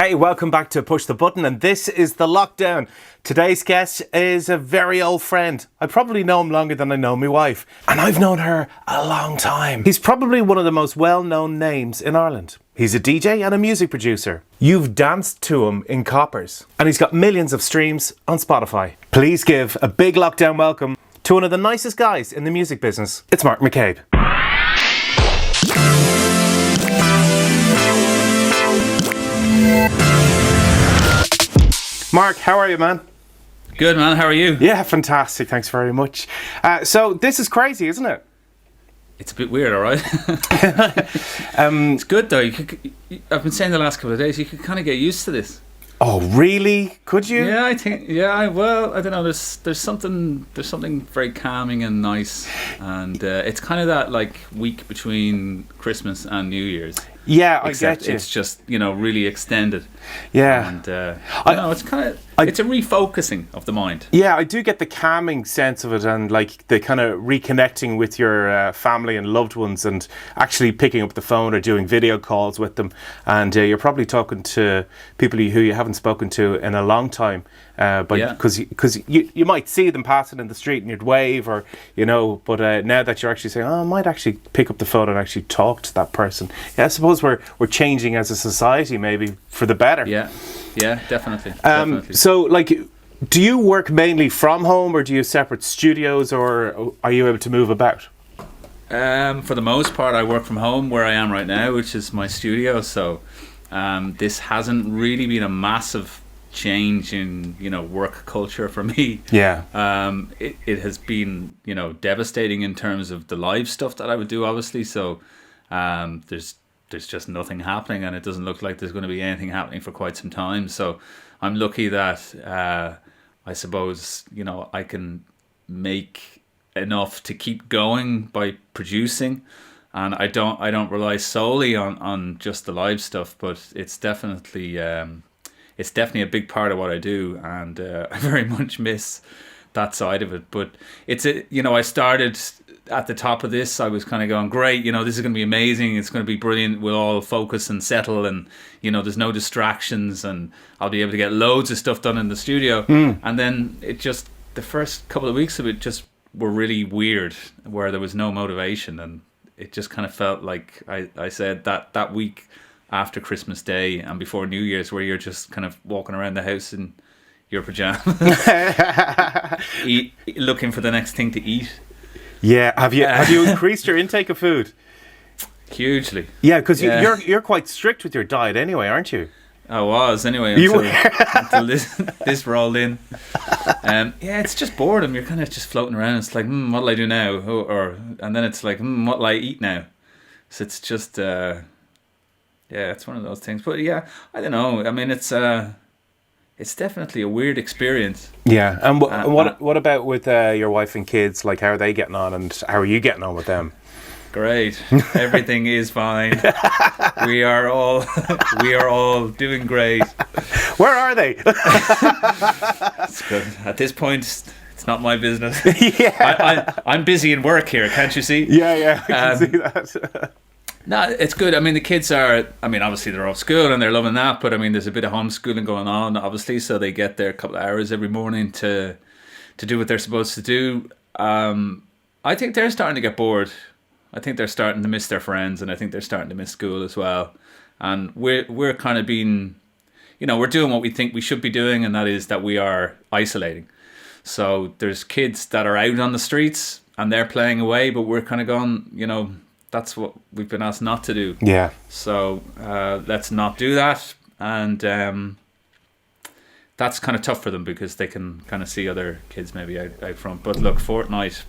Hey, welcome back to Push the Button, and this is The Lockdown. Today's guest is a very old friend. I probably know him longer than I know my wife, and I've known her a long time. He's probably one of the most well-known names in Ireland. He's a DJ and a music producer. You've danced to him in Coppers, and he's got millions of streams on Spotify. Please give a big lockdown welcome to one of the nicest guys in the music business. It's Mark McCabe. Mark, how are you, man? Good, man. How are you? Yeah, fantastic. Thanks very much. So this is crazy, isn't it? It's a bit weird, all right? It's good, though. I've been saying the last couple of days, you could kind of get used to this. Oh, really? Could you? Yeah, I think. Yeah, well, I don't know. There's something very calming and nice, and it's kind of that like week between Christmas and New Year's. Yeah, Except I get you. it's just really extended. Yeah, and I know it's kind of it's a refocusing of the mind. Yeah, I do get the calming sense of it, and like the kind of reconnecting with your family and loved ones, and actually picking up the phone or doing video calls with them. And you're probably talking to people who you haven't spoken to in a long time, but because you might see them passing in the street and you'd wave, or But now that you're actually saying, "Oh, I might actually pick up the phone and actually talk to that person." Yeah, I suppose we're changing as a society, maybe for the better. Yeah, definitely. Definitely. So, like, do you work mainly from home, or do you have separate studios, or are you able to move about? For the most part, I work from home where I am right now, which is my studio. So this hasn't really been a massive change in work culture for me. Yeah. It has been devastating in terms of the live stuff that I would do, obviously. So there's just nothing happening, and it doesn't look like there's going to be anything happening for quite some time. So I'm lucky that I suppose I can make enough to keep going by producing, and I don't rely solely on just the live stuff, but it's definitely a big part of what I do, and I very much miss that side of it. But I started at the top of this. I was kind of going, great, this is going to be amazing, it's going to be brilliant, we'll all focus and settle, and there's no distractions, and I'll be able to get loads of stuff done in the studio. And then the first couple of weeks of it just were really weird, where there was no motivation, and it just kind of felt like I said that week after Christmas Day and before New Year's, where you're just kind of walking around the house in your pajamas looking for the next thing to eat. Yeah, have you increased your intake of food? Hugely. Yeah, because you're quite strict with your diet anyway, aren't you? I was anyway until this rolled in. It's just boredom. You're kind of just floating around. It's like, what'll I do now? And then it's like, what'll I eat now? So it's just, it's one of those things. But yeah, I don't know. I mean, it's definitely a weird experience. Yeah, and what about with your wife and kids? Like, how are they getting on, and how are you getting on with them? Great, everything is fine. We are all doing great. Where are they? It's good. At this point, it's not my business. Yeah, I'm busy in work here. Can't you see? Yeah, I can see that. No, it's good. I mean, the kids obviously they're off school and they're loving that, but I mean, there's a bit of homeschooling going on, obviously, so they get their couple of hours every morning to do what they're supposed to do. I think they're starting to get bored. I think they're starting to miss their friends, and I think they're starting to miss school as well. And we're kind of being, we're doing what we think we should be doing, and that is that we are isolating. So there's kids that are out on the streets and they're playing away, but we're kind of going, that's what we've been asked not to do. Yeah. So let's not do that. And that's kind of tough for them, because they can kind of see other kids maybe out front. But look, Fortnite,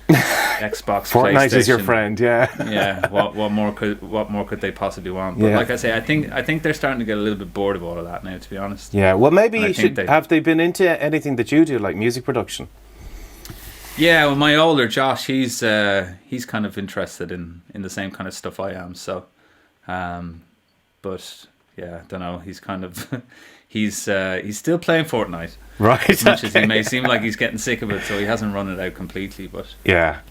Xbox, Fortnite is your friend, yeah. Yeah. What more could they possibly want? But like I say, I think they're starting to get a little bit bored of all of that now, to be honest. Yeah. Well, maybe you should. Have they been into anything that you do, like music production? Yeah, well, my older Josh, he's kind of interested in the same kind of stuff I am. So, but yeah, I don't know. He's kind of he's still playing Fortnite, right? As much as he may seem like he's getting sick of it, so he hasn't run it out completely. But yeah,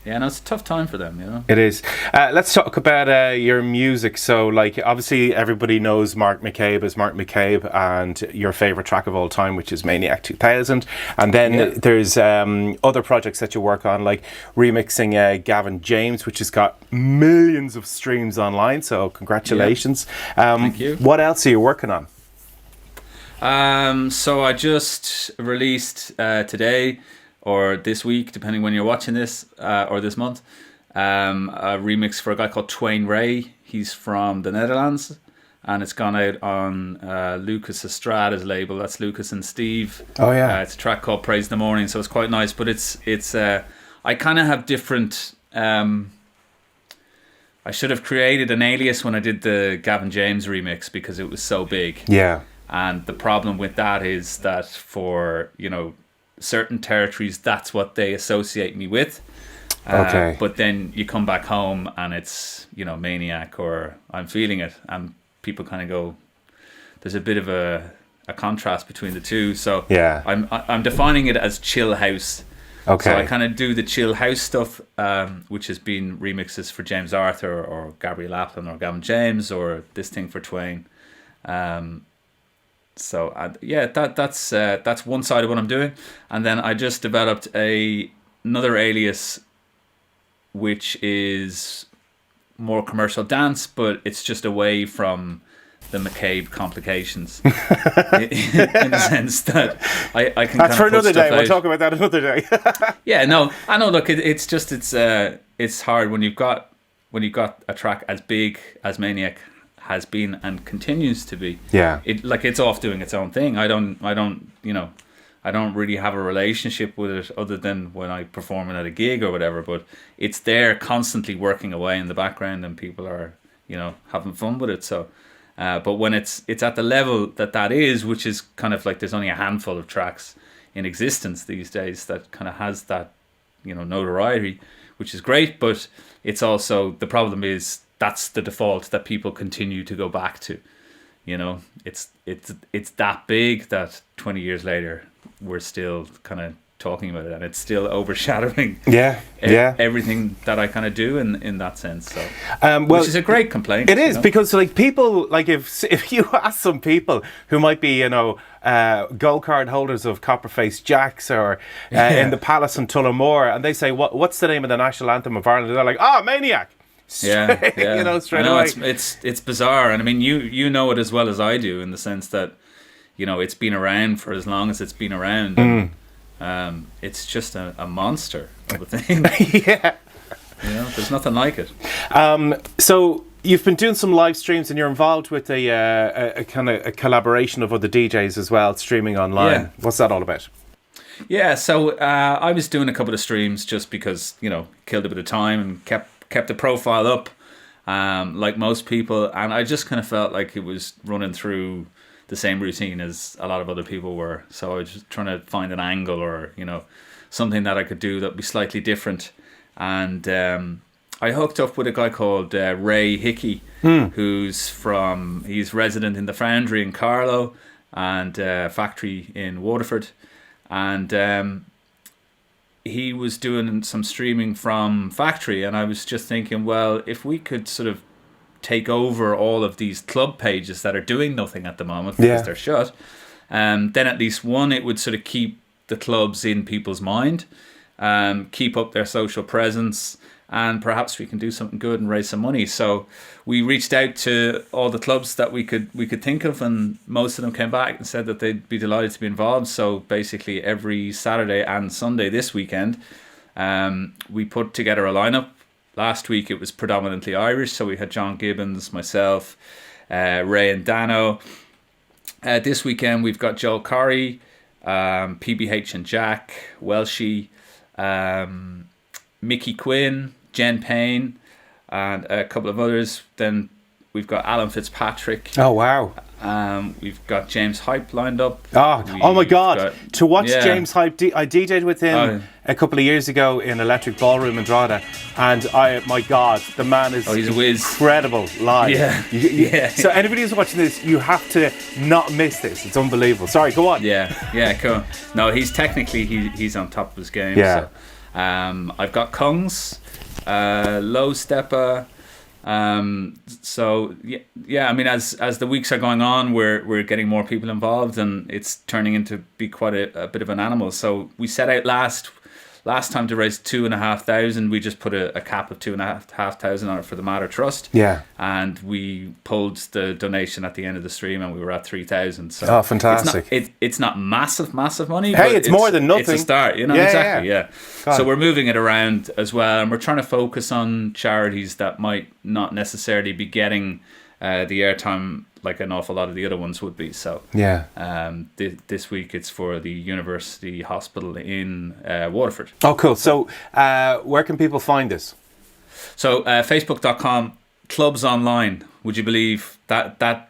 Yeah, no, it's a tough time for them, you know. It is. Let's talk about your music. So, like, obviously, everybody knows Mark McCabe as Mark McCabe, and your favorite track of all time, which is Maniac 2000. And then there's other projects that you work on, like remixing Gavin James, which has got millions of streams online. So, congratulations. Thank you. What else are you working on? So I just released today, or this week, depending when you're watching this, or this month, a remix for a guy called Twain Ray. He's from the Netherlands, and it's gone out on Lucas Estrada's label. That's Lucas and Steve. Oh yeah. It's a track called Praise the Morning, so it's quite nice. But it's I kind of have different. I should have created an alias when I did the Gavin James remix because it was so big. Yeah. And the problem with that is that for, you know, certain territories, that's what they associate me with. Okay. But then you come back home and it's, you know, Maniac or I'm Feeling It. And people kind of go, there's a bit of a contrast between the two. So yeah. I'm defining it as chill house. Okay. So I kind of do the chill house stuff, which has been remixes for James Arthur or Gabriel Applin or Gavin James or this thing for Twain. So that's one side of what I'm doing, and then I just developed another alias, which is more commercial dance, but it's just away from the McCabe complications, in the sense that I can. That's for another day. We'll We'll talk about that another day. Yeah, no, I know. Look, it's hard when you've got a track as big as Maniac has been and continues to be. Yeah. It's off doing its own thing. I don't really have a relationship with it other than when I perform it at a gig or whatever, but it's there constantly working away in the background and people are, you know, having fun with it. So but when it's at the level that is, which is kind of like there's only a handful of tracks in existence these days that kind of has that, you know, notoriety, which is great, but it's also, the problem is that's the default that people continue to go back to. You know, it's that big that 20 years later we're still kind of talking about it, and it's still overshadowing everything that I kind of do in that sense. So which is a great complaint. It is, because like people, like if you ask some people who might be, you know, gold card holders of Copperface Jacks or in the Palace in Tullamore, and they say what's the name of the national anthem of Ireland, they're like, Maniac. Yeah. You know, straight away. It's bizarre, and I mean you know it as well as I do, in the sense that, you know, it's been around for as long as it's been around. And, it's just a monster of a thing. Yeah, you know, there's nothing like it. So you've been doing some live streams, and you're involved with a kind of a collaboration of other DJs as well, streaming online. Yeah. What's that all about? Yeah, so I was doing a couple of streams just because, you know, killed a bit of time and kept the profile up, like most people, and I just kind of felt like it was running through the same routine as a lot of other people were. So I was just trying to find an angle, or, you know, something that I could do that would be slightly different. And I hooked up with a guy called Ray Hickey, he's resident in the Foundry in Carlow and factory in Waterford, and he was doing some streaming from factory, and I was just thinking, well, if we could sort of take over all of these club pages that are doing nothing at the moment because they're shut, then at least one, it would sort of keep the clubs in people's mind, keep up their social presence, and perhaps we can do something good and raise some money. So we reached out to all the clubs that we could think of, and most of them came back and said that they'd be delighted to be involved. So basically every Saturday and Sunday this weekend, we put together a lineup. Last week it was predominantly Irish, so we had John Gibbons, myself, Ray and Dano. This weekend we've got Joel Corry, PBH and Jack, Welshie, Mickey Quinn, Jen Payne, and a couple of others. Then we've got Alan Fitzpatrick. Oh wow! We've got James Hype lined up. Oh my God! To watch James Hype, I DJ'd with him a couple of years ago in Electric Ballroom in Drogheda, and my God, the man is he's a whiz. Incredible live. Yeah. So anybody who's watching this, you have to not miss this. It's unbelievable. Sorry, go on. Yeah, cool. No, he's technically he's on top of his game. Yeah. So. I've got Kungs, Low Steppa. So yeah, I mean, as the weeks are going on, we're getting more people involved, and it's turning into be quite a bit of an animal. So we set out last time to raise 2,500. We just put a cap of 2,500 on it for the Matter Trust. Yeah. And we pulled the donation at the end of the stream, and we were at 3,000. So oh, fantastic! It's not massive money. Hey, but it's more than nothing. It's a start, you know. Yeah, exactly. Yeah. God. So we're moving it around as well, and we're trying to focus on charities that might not necessarily be getting the airtime like an awful lot of the other ones would be. So yeah, this week it's for the University Hospital in Waterford. Oh, cool. So where can people find this? So Facebook.com /clubs online. Would you believe that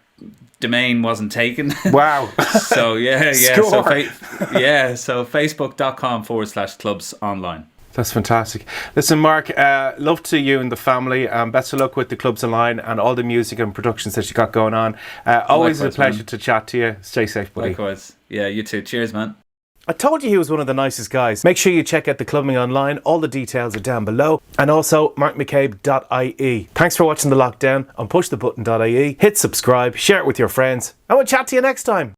domain wasn't taken? Wow. So yeah. Score. So Facebook.com /clubs online. That's fantastic. Listen, Mark, love to you and the family. Best of luck with the Clubs Online and all the music and productions that you got going on. Always Likewise, a pleasure man. to chat to you. Stay safe, buddy. Likewise. Yeah, you too. Cheers, man. I told you he was one of the nicest guys. Make sure you check out the Clubbing Online. All the details are down below. And also markmccabe.ie. Thanks for watching The Lockdown on pushthebutton.ie. Hit subscribe, share it with your friends, and we'll chat to you next time.